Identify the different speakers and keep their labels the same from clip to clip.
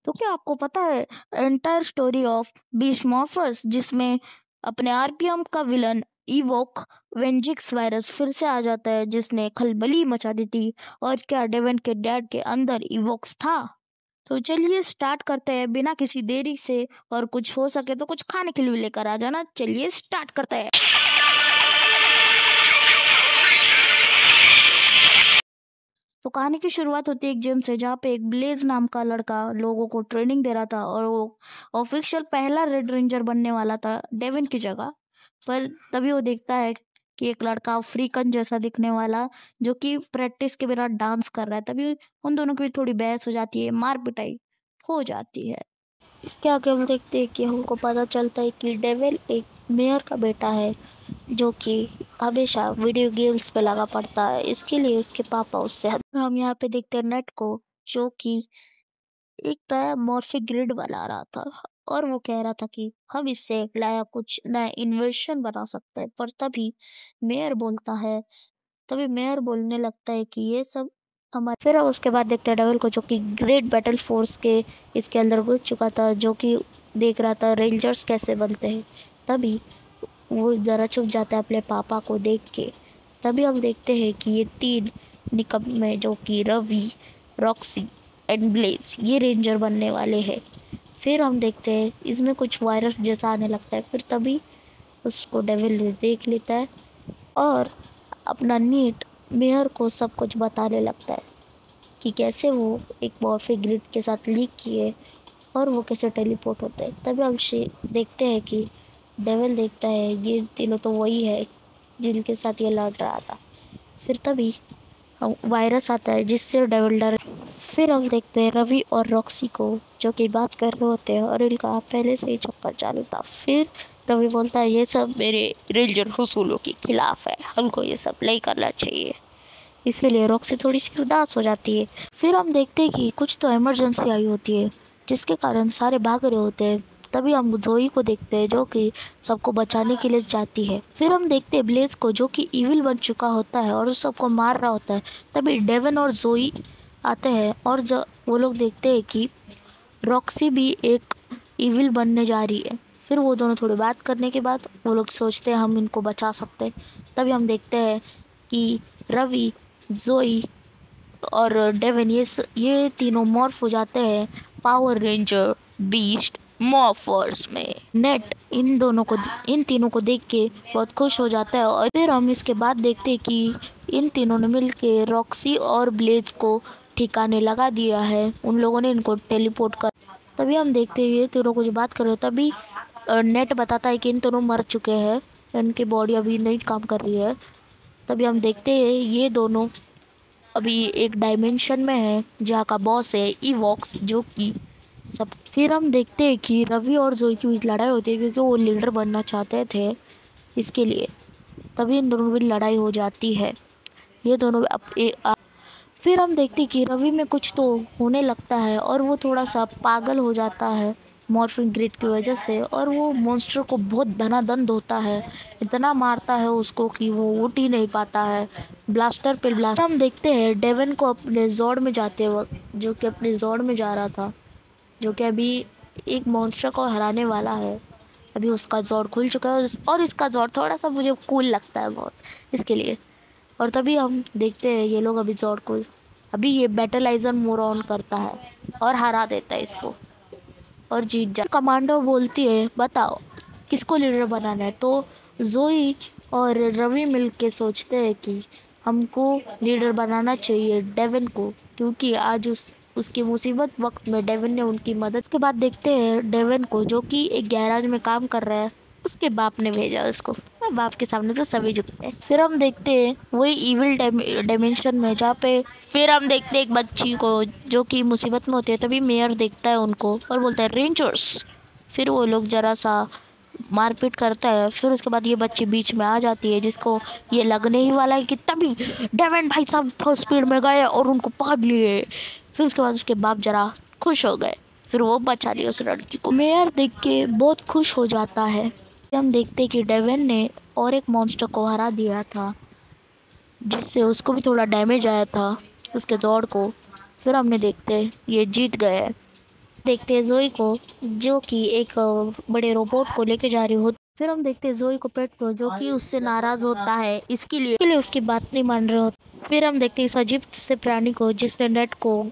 Speaker 1: तो क्या आपको पता है एंटायर स्टोरी ऑफ बीस्ट मॉर्फर्स, जिसमें अपने आरपीएम का विलन इवोक वेंजिक्स वायरस फिर से आ जाता है, जिसने खलबली मचा दी थी। और क्या डेवन के डैड के अंदर इवोक्स था? तो चलिए स्टार्ट करते हैं बिना किसी देरी से। और कुछ हो सके तो कुछ खाने के लिए लेकर आ जाना। चलिए स्टार्ट करते हैं। तो कहानी की शुरुआत होती है एक जिम से, जहाँ पे एक ब्लेज नाम का लड़का लोगों को ट्रेनिंग दे रहा था, और वो ऑफिशियल पहला रेड रेंजर बनने वाला था डेविन की जगह। पर तभी वो देखता है कि एक लड़का अफ्रीकन जैसा दिखने वाला, जो कि प्रैक्टिस के बिना डांस कर रहा है। तभी उन दोनों की थोड़ी बहस हो जाती है, मार पिटाई हो जाती है। इसके आगे हम देखते हैं कि हमको पता चलता है कि डेविल एक मेयर का बेटा है, जो कि हमेशा वीडियो गेम्स पे लगा पड़ता है। इसके लिए उसके पापा उससे हम यहाँ पे देखते हैं नेट को, जो कि एक नया मॉर्फिक ग्रिड बना रहा था। और वो कह रहा था कि हम इससे एक नया कुछ नया इन्वेंशन बना सकते हैं। पर तभी मेयर बोलने लगता है कि ये सब हमारे। फिर हम उसके बाद देखते हैं डेविल को, जो कि ग्रेट बैटल फोर्स के इसके अंदर घुस चुका था, जो कि देख रहा था रेंजर्स कैसे बनते हैं। तभी वो ज़रा चुप जाता है अपने पापा को देख के। तभी हम देखते हैं कि ये तीन निकम्मे, जो कि रवि, रॉक्सी एंड ब्लेज, ये रेंजर बनने वाले हैं। फिर हम देखते हैं इसमें कुछ वायरस जैसा आने लगता है। फिर तभी उसको डेविल देख लेता है और अपना नीट मेयर को सब कुछ बताने लगता है कि कैसे वो एक मॉर्फिक ग्रिड के साथ लीक किए और वो कैसे टेलीपोर्ट होते हैं। तभी हम देखते हैं कि डेविल देखता है ये तीनों तो वही है जिनके साथ ये लड़ रहा था। फिर तभी हम वायरस आता है जिससे डेविल डर। फिर हम देखते हैं रवि और रॉक्सी को, जो कि बात कर रहे होते हैं, और इनका पहले से ही चक्कर चालू था। फिर रवि बोलता है ये सब मेरे रेंजर हुसूलों के खिलाफ है, हमको ये सब नहीं करना चाहिए। इसके लिए रॉक्सी थोड़ी सी उदास हो जाती है। फिर हम देखते हैं कि कुछ तो इमरजेंसी आई होती है, जिसके कारण सारे भाग रहे होते हैं। तभी हम जोई को देखते हैं, जो कि सबको बचाने के लिए जाती है। फिर हम देखते हैं ब्लेज को, जो कि इविल बन चुका होता है और सबको मार रहा होता है। तभी डेवन और जोई आते हैं, और जब वो लोग देखते हैं कि रॉक्सी भी एक इविल बनने जा रही है। फिर वो दोनों थोड़ी बात करने के बाद वो लोग सोचते हैं हम इनको बचा सकते हैं। तभी हम देखते हैं कि रवि, जोई और डेविन ये तीनों मॉर्फ हो जाते हैं पावर रेंजर बीस्ट मॉर्फर्स में। नेट इन तीनों को देख के बहुत खुश हो जाता है। और फिर हम इसके बाद देखते हैं कि इन तीनों ने मिलके रॉक्सी और ब्लेज को ठिकाने लगा दिया है। उन लोगों ने इनको टेलीपोर्ट कर। तभी हम देखते हैं ये तीनों को जो बात कर रहे हो, तभी नेट बताता है कि इन दोनों मर चुके हैं, इनकी बॉडी अभी नहीं काम कर रही है। तभी हम देखते हैं ये दोनों अभी एक डायमेंशन में है जहाँ का बॉस है इवॉक्स, जो कि सब। फिर हम देखते हैं कि रवि और जोई की बीच लड़ाई होती है, क्योंकि वो लीडर बनना चाहते थे इसके लिए। तभी इन दोनों में लड़ाई हो जाती है। ये दोनों फिर हम देखते हैं कि रवि में कुछ तो होने लगता है, और वो थोड़ा सा पागल हो जाता है मॉर्फिन ग्रिड की वजह से। और वो मॉन्स्टर को बहुत धनाधन होता है, इतना मारता है उसको कि वो उठ ही नहीं पाता है। ब्लास्टर पे ब्लास्ट। हम देखते हैं डेवन को अपने जोड़ में जाते वक्त, जो कि अपने जोड़ में जा रहा था, जो कि अभी एक मॉन्स्टर को हराने वाला है। अभी उसका जोड़ खुल चुका है, और इसका जोड़ थोड़ा सा मुझे कूल लगता है बहुत, इसके लिए। और तभी हम देखते हैं ये लोग अभी ये बैटलाइजर मोर ऑन करता है और हरा देता है इसको और जीत जा। कमांडो बोलती है बताओ किसको लीडर बनाना है। तो जोई और रवि मिलके सोचते हैं कि हमको लीडर बनाना चाहिए डेविन को, क्योंकि आज उसकी मुसीबत वक्त में डेविन ने उनकी मदद। के बाद देखते हैं डेविन को, जो कि एक गैराज में काम कर रहा है, उसके बाप ने भेजा उसको। बाप के सामने तो सभी झुकते हैं। फिर हम देखते हैं वही इविल डायमेंशन में, जहाँ पे फिर हम देखते हैं एक बच्ची को जो कि मुसीबत में होती है। तभी मेयर देखता है उनको और बोलता है रेंजर्स। फिर वो लोग जरा सा मारपीट करता है। फिर उसके बाद ये बच्ची बीच में आ जाती है, जिसको ये लगने ही वाला है कि तभी डेविन भाई साहब फर्स्ट स्पीड में गए और उनको पकड़ लिए। फिर उसके बाद उसके बाप जरा खुश हो गए, फिर वो बचा लिया उस लड़की को। मेयर देख के बहुत खुश हो जाता है। हम देखते कि डेविन ने और एक मॉन्स्टर को हरा दिया था, जिससे उसको भी थोड़ा डैमेज आया था उसके जोड़ को। फिर हमने देखते ये जीत गए। देखते हैं जोई को जो कि एक बड़े रोबोट को लेके जा रही होती। फिर हम देखते हैं जोई को पेट को जो कि उससे नाराज होता है इसके लिए उसकी बात नहीं मान रहे होते। फिर हम देखते हैं इस अजीब से प्राणी को जिसने नेट को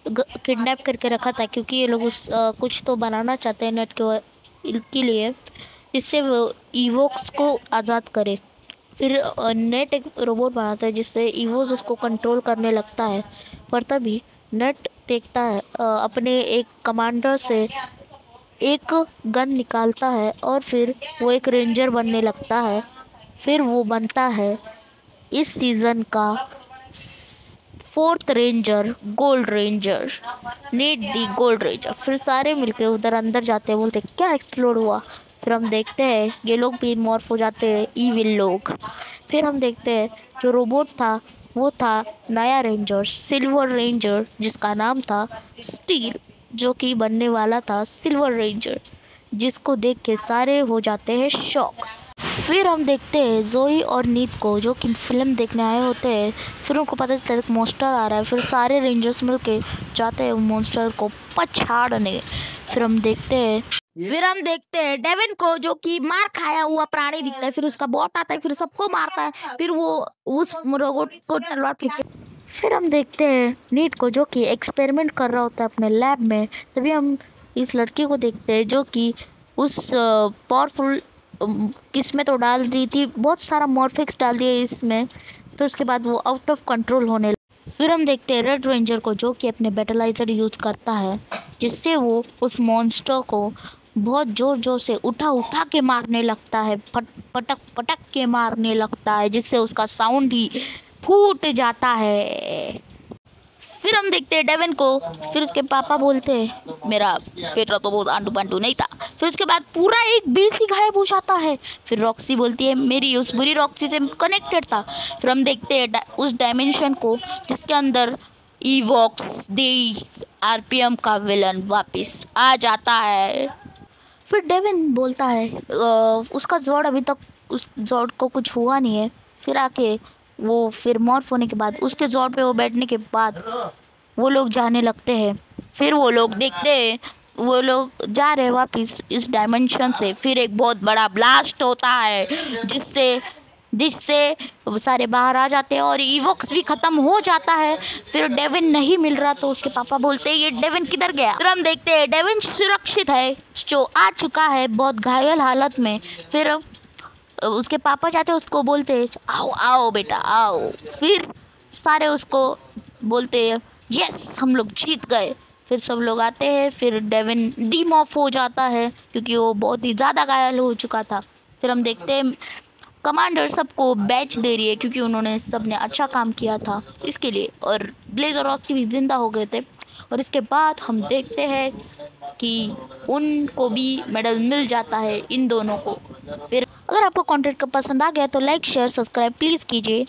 Speaker 1: किडनैप करके रखा था, क्योंकि ये लोग कुछ तो बनाना चाहते हैं नेट के लिए, जिससे वो इवोक्स को आज़ाद करे। फिर नेट एक रोबोट बनाता है जिससे इवोज उसको कंट्रोल करने लगता है। पर तभी नेट देखता है अपने एक कमांडर से एक गन निकालता है और फिर वो एक रेंजर बनने लगता है। फिर वो बनता है इस सीज़न का 4th ranger, gold ranger, net दी गोल्ड रेंजर। फिर सारे मिलके उधर अंदर जाते हैं, बोलते क्या एक्सप्लोड हुआ। फिर हम देखते हैं ये लोग भी मॉर्फ हो जाते हैं, ईविल लोग। फिर हम देखते हैं जो रोबोट था वो था नया रेंजर, सिल्वर रेंजर, जिसका नाम था स्टील, जो कि बनने वाला था सिल्वर रेंजर, जिसको देख के सारे हो जाते हैं शॉक। फिर हम देखते हैं जोई और नीत को जो कि फिल्म देखने आए होते हैं। फिर उनको पता चलता है कि मॉन्स्टर आ रहा है। फिर सारे रेंजर्स मिलके जाते हैं मॉन्स्टर को पछाड़ने। फिर हम देखते हैं डेविन को जो कि मार खाया हुआ प्राणी दिखता है। फिर उसका बॉट आता है, फिर सबको मारता है, फिर वो उस रोबोट को तलवार फेंकते। फिर हम देखते हैं नीट को जो कि एक्सपेरिमेंट कर रहा होता है अपने लैब में। तभी हम इस लड़की को देखते हैं जो कि उस पावरफुल किसमें तो डाल रही थी, बहुत सारा मॉर्फिक्स डाल दिए इसमें। फिर उसके बाद वो आउट ऑफ कंट्रोल होने लगा। फिर हम देखते हैं रेड रेंजर को जो कि अपने बैटलाइजर यूज़ करता है, जिससे वो उस मॉन्स्टर को बहुत ज़ोर ज़ोर से उठा उठा के मारने लगता है, पटक पटक के मारने लगता है, जिससे उसका साउंड ही फूट जाता है। फिर हम देखते हैं डेविन को। फिर उसके पापा बोलते हैं मेरा बेटा तो बहुत आंटू पांटू नहीं था। फिर उसके बाद पूरा एक बेस ही गायब हो जाता है। फिर रॉक्सी बोलती है मेरी उस बुरी रॉक्सी से कनेक्टेड था। फिर हम देखते हैं उस डायमेंशन को जिसके अंदर इवोक्स दी आरपीएम का विलन वापस आ जाता है। फिर डेविन बोलता है उसका जॉर्ड अभी तक उस जॉर्ड को कुछ हुआ नहीं है। फिर आके वो फिर मॉर्फ होने के बाद उसके जॉर्ड पे वो बैठने के बाद वो लोग जाने लगते हैं। फिर वो लोग देखते हैं वो लोग जा रहे हैं वापिस इस डायमेंशन से। फिर एक बहुत बड़ा ब्लास्ट होता है जिससे जिससे वो सारे बाहर आ जाते हैं और इवोक्स भी खत्म हो जाता है। फिर डेविन नहीं मिल रहा तो उसके पापा बोलते हैं ये डेविन किधर गया। फिर हम देखते हैं डेविन सुरक्षित है, जो आ चुका है बहुत घायल हालत में। फिर उसके पापा जाते उसको बोलते आओ आओ बेटा आओ। फिर सारे उसको बोलते हैं यस हम लोग जीत गए। फिर सब लोग आते हैं। फिर डेविन डीम ऑफ हो जाता है क्योंकि वो बहुत ही ज़्यादा घायल हो चुका था। फिर हम देखते हैं कमांडर सबको बैच दे रही है क्योंकि उन्होंने सबने अच्छा काम किया था इसके लिए, और ब्लेजर रॉस्की भी जिंदा हो गए थे। और इसके बाद हम देखते हैं कि उनको भी मेडल मिल जाता है इन दोनों को। फिर अगर आपको कंटेंट पसंद आ गया तो लाइक शेयर सब्सक्राइब प्लीज़ कीजिए।